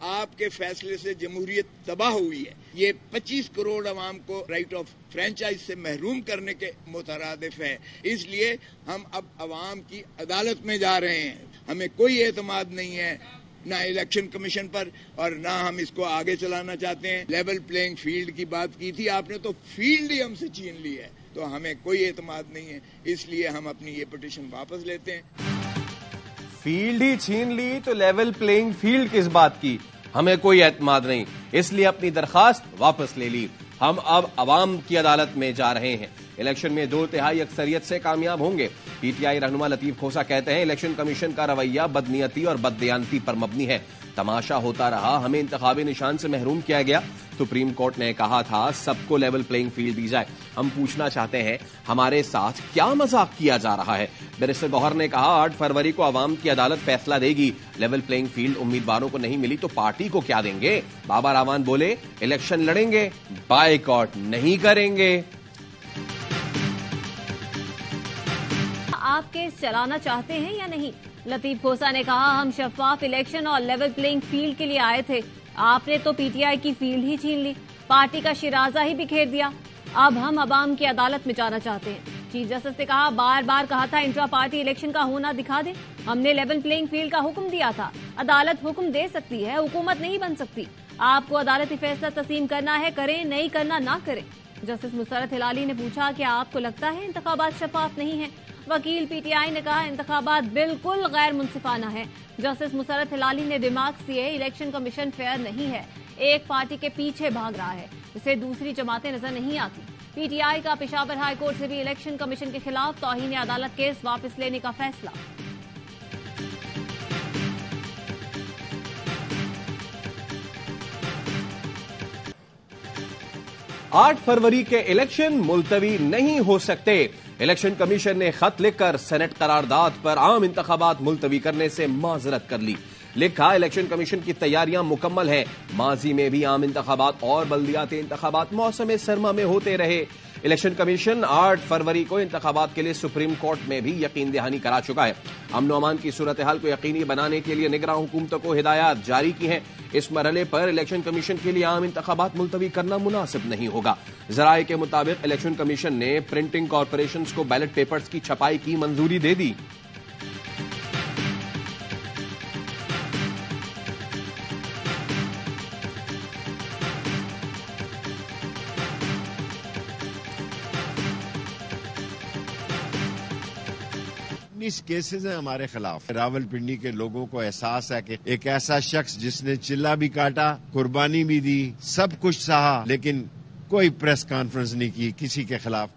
आपके फैसले से जमहूरियत तबाह हुई है। ये 25 करोड़ अवाम को राइट ऑफ फ्रेंचाइज से महरूम करने के मुतरादिफ है। इसलिए हम अब अवाम की अदालत में जा रहे हैं। हमें कोई एतमाद नहीं है ना इलेक्शन कमीशन पर और ना हम इसको आगे चलाना चाहते हैं। लेवल प्लेइंग फील्ड की बात की थी आपने, तो फील्ड ही हमसे छीन ली है, तो हमें कोई एतमाद नहीं है। इसलिए हम अपनी ये पिटीशन वापस लेते हैं। फील्ड ही छीन ली तो लेवल प्लेइंग फील्ड किस बात की? हमें कोई एतमाद नहीं, इसलिए अपनी दरखास्त वापस ले ली। हम अब अवाम की अदालत में जा रहे हैं। इलेक्शन में 2/3 अक्सरियत से कामयाब होंगे। पीटीआई रहनुमा लतीफ खोसा कहते हैं इलेक्शन कमीशन का रवैया बदनीयती और बददयानती पर मबनी है। तमाशा होता रहा, हमें इंतखाबी निशान से महरूम किया गया। सुप्रीम कोर्ट ने कहा था सबको लेवल प्लेइंग फील्ड दी जाए। हम पूछना चाहते हैं हमारे साथ क्या मजाक किया जा रहा है? बैरिस्टर गौहर ने कहा 8 फरवरी को अवाम की अदालत फैसला देगी। लेवल प्लेइंग फील्ड उम्मीदवारों को नहीं मिली तो पार्टी को क्या देंगे? बाबा रामान बोले इलेक्शन लड़ेंगे, बायकॉट नहीं करेंगे। आप केस चलाना चाहते हैं या नहीं? लतीफ खोसा ने कहा हम शफाफ इलेक्शन और लेवल प्लेइंग फील्ड के लिए आए थे। आपने तो पीटीआई की फील्ड ही छीन ली, पार्टी का शिराजा ही बिखेर दिया। अब हम अवाम की अदालत में जाना चाहते हैं। चीफ जस्टिस ने कहा बार बार कहा था इंट्रा पार्टी इलेक्शन का होना दिखा दे। हमने लेवल प्लेइंग फील्ड का हुक्म दिया था। अदालत हुक्म दे सकती है, हुकूमत नहीं बन सकती। आपको अदालती फैसला तस्लीम करना है, करें, नहीं करना ना करें। जस्टिस मुसर्रत हिलाली ने पूछा क्या आपको लगता है इंतखाबात शफाफ नहीं है? वकील पीटीआई ने कहा इंतखाबात बिल्कुल गैर मुंसिफाना है। जस्टिस मुसर्रत हिलाली ने रिमार्क्स दिए इलेक्शन कमीशन फेयर नहीं है, एक पार्टी के पीछे भाग रहा है, इसे दूसरी जमातें नजर नहीं आती। पीटीआई का पेशावर हाईकोर्ट से भी इलेक्शन कमीशन के खिलाफ तौहीन अदालत केस वापस लेने का फैसला। 8 फरवरी के इलेक्शन मुलतवी नहीं हो सकते। इलेक्शन कमीशन ने खत लिखकर सेनेट करारदाद पर आम इंतखाबात मुलतवी करने से माजरत कर ली। लिखा इलेक्शन कमीशन की तैयारियां मुकम्मल हैं। माजी में भी आम इंतखाबात और बल्दियाती इंतखाबात मौसम सरमा में होते रहे। इलेक्शन कमीशन 8 फरवरी को इंतखाबात के लिए सुप्रीम कोर्ट में भी यकीन दहानी करा चुका है। अमन अमान की सूरत हाल को यकीनी बनाने के लिए निगरान हुकूमतों को हिदायत जारी की हैं। इस मरहले पर इलेक्शन कमीशन के लिए आम इंतखाबात मुलतवी करना मुनासिब नहीं होगा। जराये के मुताबिक इलेक्शन कमीशन ने प्रिंटिंग कॉरपोरेशन को बैलेट पेपर्स की छपाई की मंजूरी दे दी। केसेस हैं हमारे खिलाफ। रावलपिंडी के लोगों को एहसास है कि एक ऐसा शख्स जिसने चिल्ला भी काटा, कुर्बानी भी दी, सब कुछ सहा, लेकिन कोई प्रेस कॉन्फ्रेंस नहीं की किसी के खिलाफ।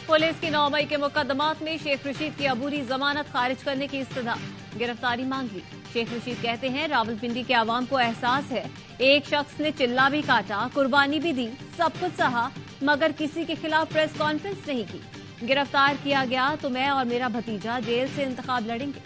पुलिस की 9 मई के मुकदमात में शेख रशीद की अबूरी जमानत खारिज करने की इस्तदा, गिरफ्तारी मांग ली। शेख रशीद कहते हैं रावलपिंडी के आवाम को एहसास है एक शख्स ने चिल्ला भी काटा, कुर्बानी भी दी, सब कुछ सहा, मगर किसी के खिलाफ प्रेस कॉन्फ्रेंस नहीं की। गिरफ्तार किया गया तो मैं और मेरा भतीजा जेल से इंतखाब लड़ेंगे।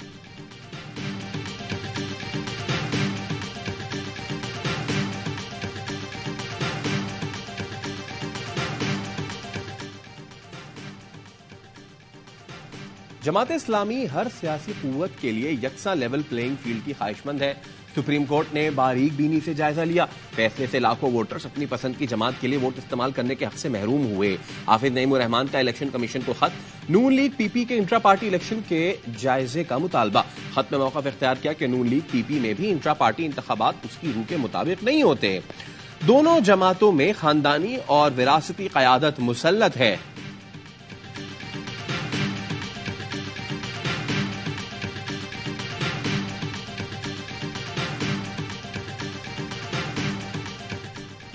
जमात इस्लामी हर सियासी कुव्वत के लिए यकसा लेवल प्लेइंग फील्ड की ख्वाहिशमंद है। सुप्रीम कोर्ट ने बारीक बीनी से जायजा लिया। फैसले से लाखों वोटर्स अपनी पसंद की जमात के लिए वोट इस्तेमाल करने के हक से महरूम हुए। हाफिज नईमुर रहमान का इलेक्शन कमीशन को खत, नून लीग पीपी के इंट्रा पार्टी इलेक्शन के जायजे का मुतालबा। खत में मौक़िफ़ इख्तियार किया कि नून लीग पीपी में भी इंट्रा पार्टी इंतखाबात उसकी रूह के मुताबिक नहीं होते। दोनों जमातों में खानदानी और विरासती क़यादत मुसल्लत है।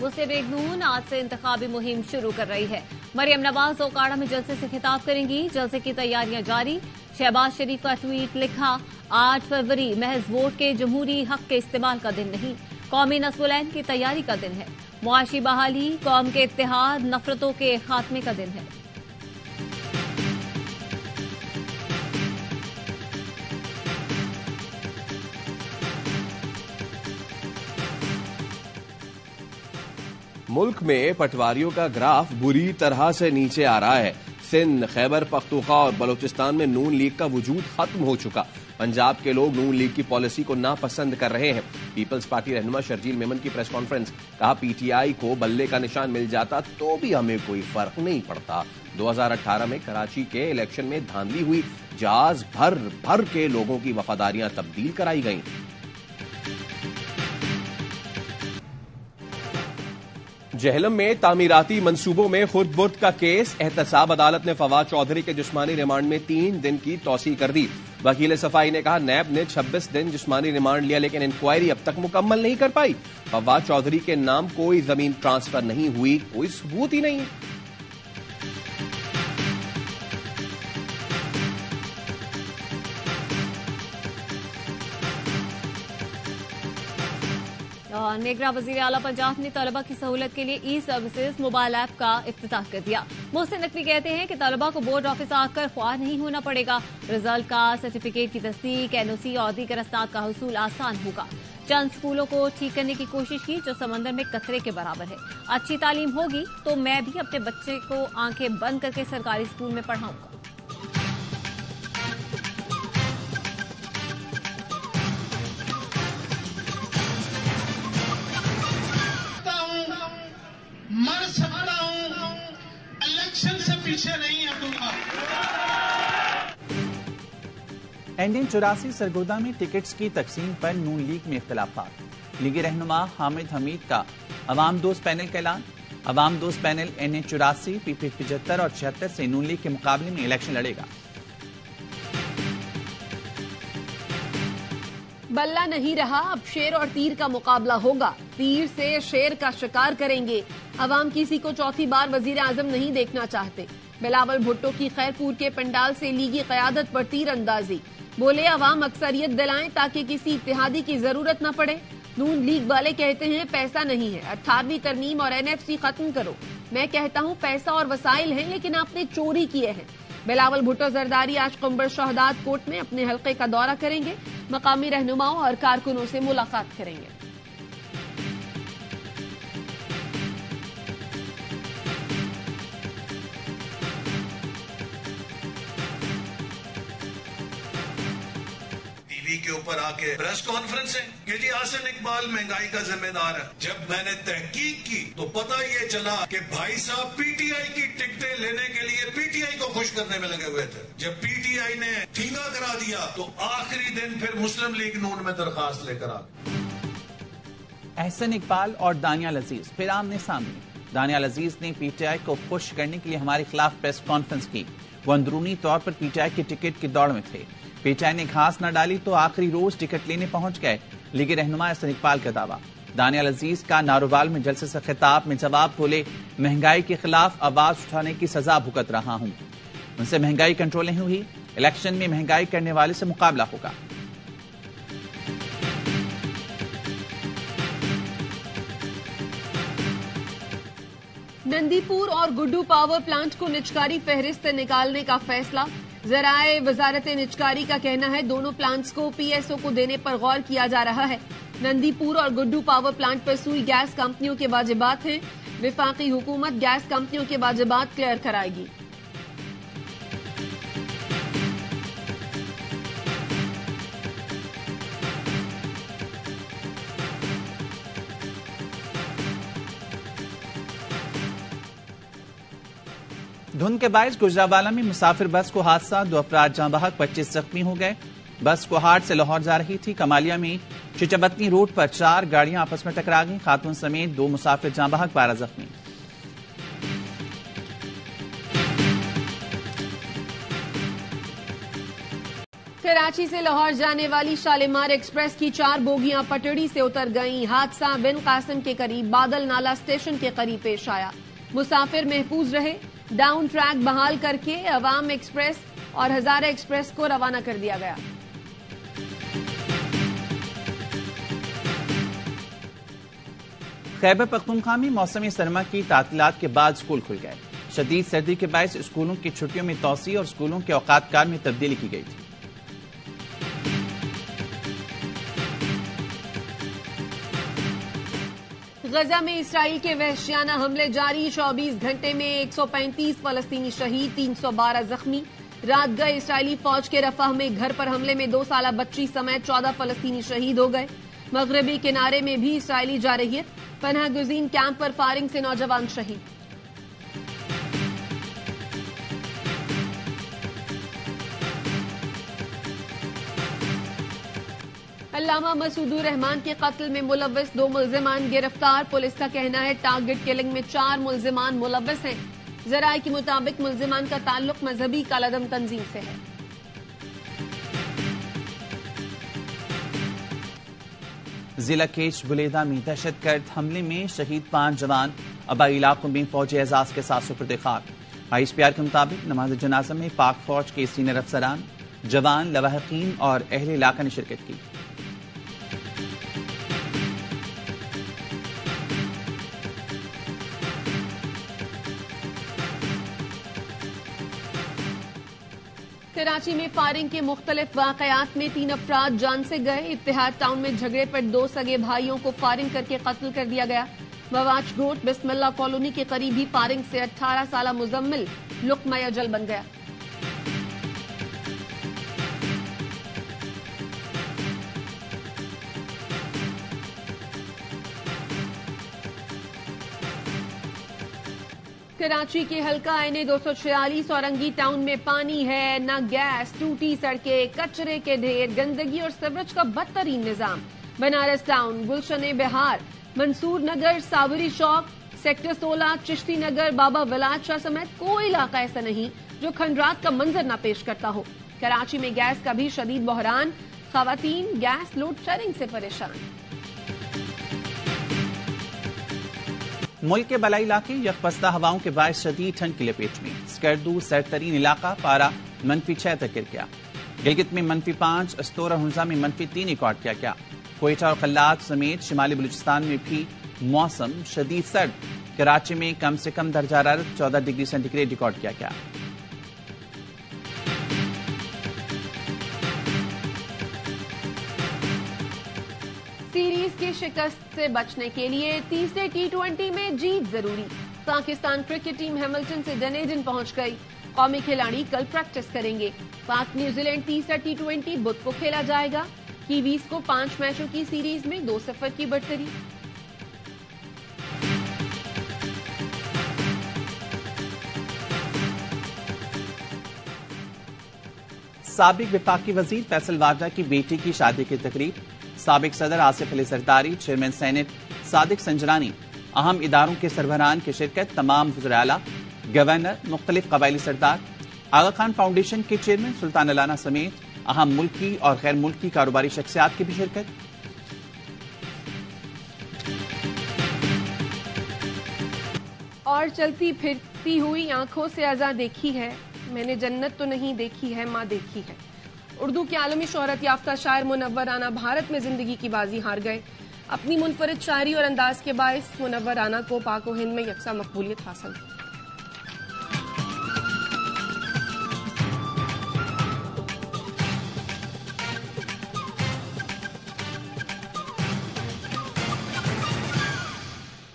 मुस्लिम लीग नून आज से इंतखाबी मुहिम शुरू कर रही है। मरियम नवाज ओकाड़ा में जलसे से खिताब करेंगी। जलसे की तैयारियां जारी। शहबाज शरीफ का ट्वीट लिखा 8 फरवरी महज वोट के जमहूरी हक के इस्तेमाल का दिन नहीं, कौमी नस्ल की तैयारी का दिन है। मुआशी बहाली, कौम के इत्तेहाद, नफरतों के खात्मे का दिन है। मुल्क में पटवारियों का ग्राफ बुरी तरह से नीचे आ रहा है। सिंध, खैबर पख्तूनख्वा और बलूचिस्तान में नून लीग का वजूद खत्म हो चुका। पंजाब के लोग नून लीग की पॉलिसी को नापसंद कर रहे हैं। पीपल्स पार्टी रहनुमा शर्जील मेमन की प्रेस कॉन्फ्रेंस, कहा पीटीआई को बल्ले का निशान मिल जाता तो भी हमें कोई फर्क नहीं पड़ता। 2018 में कराची के इलेक्शन में धांधली हुई, जहाज भर भर के लोगों की वफादारियां तब्दील कराई गईं। जहलम में तामीराती मंसूबों में खुर्द बुर्द का केस, एहतसाब अदालत ने फवाद चौधरी के जिस्मानी रिमांड में 3 दिन की तौसीह कर दी। वकील सफाई ने कहा नैब ने 26 दिन जिस्मानी रिमांड लिया लेकिन इंक्वायरी अब तक मुकम्मल नहीं कर पाई। फवाद चौधरी के नाम कोई जमीन ट्रांसफर नहीं हुई, कोई सबूत ही नहीं। नेगरा वजीर आला पंजाब ने तलबा की सहूलत के लिए ई सर्विसेज मोबाइल ऐप का इफ्तिताह कर दिया। मोहसिन नकवी कहते हैं कि तलबा को बोर्ड ऑफिस आकर ख्वाह नहीं होना पड़ेगा। रिजल्ट का सर्टिफिकेट की तस्दीक, एनओसी और दीगर अस्नाद का हुसूल आसान होगा। चंद स्कूलों को ठीक करने की कोशिश की जो समंदर में कतरे के बराबर है। अच्छी तालीम होगी तो मैं भी अपने बच्चे को आंखें बंद करके सरकारी स्कूल में पढ़ाऊंगा। मर सकता हूं, इलेक्शन से पीछे नहीं हटूंगा। एनडीए 84 सरगोदा में टिकट्स की तकसीम पर नून लीग में इख्तिलाफात। लीगी रहनुमा हामिद हमीद का अवाम दोस्त पैनल का ऐलान। अवाम दोस्त पैनल एनए 84, पीपी 75 और 76 से नून लीग के मुकाबले में इलेक्शन लड़ेगा। बल्ला नहीं रहा, अब शेर और तीर का मुकाबला होगा। तीर से शेर का शिकार करेंगे। अवाम किसी को चौथी बार वजीर आजम नहीं देखना चाहते। बिलावल भुट्टो की खैरपुर के पंडाल से लीगी कयादत पर तीर अंदाजी। बोले अवाम अक्सरियत दिलाएं ताकि किसी इत्तेहादी की जरूरत न पड़े। नून लीग वाले कहते हैं पैसा नहीं है, 18वीं तरमीम और एनएफसी खत्म करो। मैं कहता हूं पैसा और वसाइल हैं लेकिन आपने चोरी किए हैं। बिलावल भुट्टो जरदारी आज कुंबर शहदाद कोर्ट में अपने हल्के का दौरा करेंगे। मकामी रहनुमाओं और कारकुनों से मुलाकात करेंगे। के ऊपर आके प्रेस कॉन्फ्रेंस है कि जी आसिम इकबाल महंगाई का जिम्मेदार है। जब मैंने तहकीक की तो पता ये चला कि भाई साहब पीटीआई की टिकटें लेने के लिए पीटीआई को खुश करने में लगे हुए थे। जब पीटीआई ने ठींगा करा दिया तो आखिरी दिन फिर मुस्लिम लीग नून में दरखास्त लेकर आ गई। एहसन इकबाल और दानियाल अजीज फिर आमने सामने। दानियाल अजीज ने पीटीआई को खुश करने के लिए हमारे खिलाफ प्रेस कॉन्फ्रेंस की। वो अंदरूनी तौर पर पीटीआई की टिकट की दौड़ में थे। पीटीआई ने घास न डाली तो आखिरी रोज टिकट लेने पहुंच गए। लीगी रहनुमा एहसन इकबाल का दावा। दानियाल अजीज का नारोवाल में जलसे से खिताब में जवाब, बोले महंगाई के खिलाफ आवाज उठाने की सजा भुगत रहा हूं। उनसे महंगाई कंट्रोल नहीं हुई, इलेक्शन में महंगाई करने वाले से मुकाबला होगा। नंदीपुर और गुड्डू पावर प्लांट को निचकारी फहरिस्त से निकालने का फैसला। ज़राए वजारत निचकारी का कहना है दोनों प्लांट्स को पीएसओ को देने पर गौर किया जा रहा है। नंदीपुर और गुड्डू पावर प्लांट पर सुई गैस कंपनियों के वाजिबात हैं। विफाकी हुकूमत गैस कंपनियों के वाजिबात क्लियर कराएगी। धुंध के बायस गुजरावाला में मुसाफिर बस को हादसा, 2 अफराद जाँ बहक, 25 जख्मी हो गए। बस कोहाट से लाहौर जा रही थी। कमालिया में चिचबत्ती रोड पर 4 गाड़ियां आपस में टकरा गईं। खातून समेत 2 मुसाफिर जाँ बहक, 12 जख्मी। कराची से लाहौर जाने वाली शालीमार एक्सप्रेस की 4 बोगियां पटड़ी से उतर गईं। हादसा बिन कासिम के करीब बादल नाला स्टेशन के करीब पेश आया। मुसाफिर महफूज रहे। डाउन ट्रैक बहाल करके अवाम एक्सप्रेस और हजारा एक्सप्रेस को रवाना कर दिया गया। खैबर पख्तूनख्वा में मौसमी सरमा की तातीलात के बाद स्कूल खुल गए। शदीद सर्दी के बायस स्कूलों की छुट्टियों में तौसी और स्कूलों के औकात कार में तब्दीली की गई थी। गजा में इसराइल के वहशियाना हमले जारी। 24 घंटे में 135 फलस्तीनी शहीद, 312 जख्मी। रात गए इसराइली फौज के रफाह में घर पर हमले में 2 साला बच्ची समेत 14 फलस्तीनी शहीद हो गए। मगरबी किनारे में भी इसराइली जारहियत, पनाह गुज़ीन कैंप पर फायरिंग से नौजवान शहीद। अल्लामा मसूदुर रहमान के कत्ल में मुलव्वस 2 मुल्जिमान गिरफ्तार। पुलिस का कहना है टारगेट किलिंग में 4 मुल्जिमान मुलव्वस हैं। जराये के मुताबिक मुल्जिमान का ताल्लुक मजहबी कालादम तंजीम से है। जिला केश बुलेदा में दहशतगर्द हमले में शहीद 5 जवान आबाई इलाकों में फौजी एजाज के साथ सुपुर्द खाक। ISPR के मुताबिक नमाज जनाजा में पाक फौज के सीनियर अफसरान, जवान, लवाहिकीन और अहले इलाका ने शिरकत की। कराची में फायरिंग के मुख्तलिफ वाकयात में 3 अफराद जान से गए। इत्तेहाद टाउन में झगड़े पर 2 सगे भाइयों को फायरिंग करके कत्ल कर दिया गया। मवाज रोड बिस्मिल्लाह कॉलोनी के करीब ही फायरिंग से 18 साला मुजम्मिल लुक्मा अजल बन गया। कराची के हल्का आईने 246 औरंगी टाउन में पानी है, न गैस, टूटी सड़कें, कचरे के ढेर, गंदगी और सीवरेज का बदतरीन निजाम। बनारस टाउन, गुलशन बिहार, मंसूर नगर, सावरी चौक, सेक्टर 16, चिश्ती नगर, बाबा विलाज शाह समेत कोई इलाका ऐसा नहीं जो खंडरात का मंजर न पेश करता हो। कराची में गैस का भी शदीद बहरान, खवातीन गैस लोड शेडिंग से परेशान। मुल्क के बलाई इलाके यकपस्ता हवाओं के बायस शदीद ठंड की लपेट में। स्कर्दू सरतरीन इलाका पारा -6 तक गिर गया। गिलगित में -5, अस्तोर और हुंजा में -3 रिकॉर्ड किया गया। कोयटा और कल्लात समेत शिमाली बलूचिस्तान में भी मौसम शदीद सर्द। कराची में कम से कम दर्जा हरारत 14 डिग्री सेंटीग्रेड रिकॉर्ड किया गया। सीरीज की शिकस्त से बचने के लिए तीसरे T20 में जीत जरूरी। पाकिस्तान क्रिकेट टीम हैमिल्टन से डनेडन पहुंच गई। कौमी खिलाड़ी कल प्रैक्टिस करेंगे। पाक न्यूजीलैंड तीसरा T20 बुध को खेला जाएगा। कीवीज को 5 मैचों की सीरीज में 2-0 की बढ़तरी। साबिक वफाकी वजीर फैसल वाजा की बेटी की शादी की तकरीब। साबिक सदर आसिफ अली सरदारी, चेयरमैन सेनेट सादिक संजरानी, अहम इदारों के सरबराहान की शिरकत। तमाम वज़ीर आला, गवर्नर, मुख्तलिफ कबायली सरदार, आगा खान फाउंडेशन के चेयरमैन सुल्तान अलाना समेत अहम मुल्की और गैर मुल्की कारोबारी शख्सियात की भी शिरकत। और चलती फिरती हुई आंखों से अज़ा देखी है, मैंने जन्नत तो नहीं देखी है, माँ देखी है। उर्दू के आलमी शोहरत याफ्ता शायर मुनव्वर राना भारत में जिंदगी की बाजी हार गए। अपनी मुनफरिद शायरी और अंदाज के बायस मुनव्वर राना को पाक व हिंद में यकसा मकबूलियत हासिल।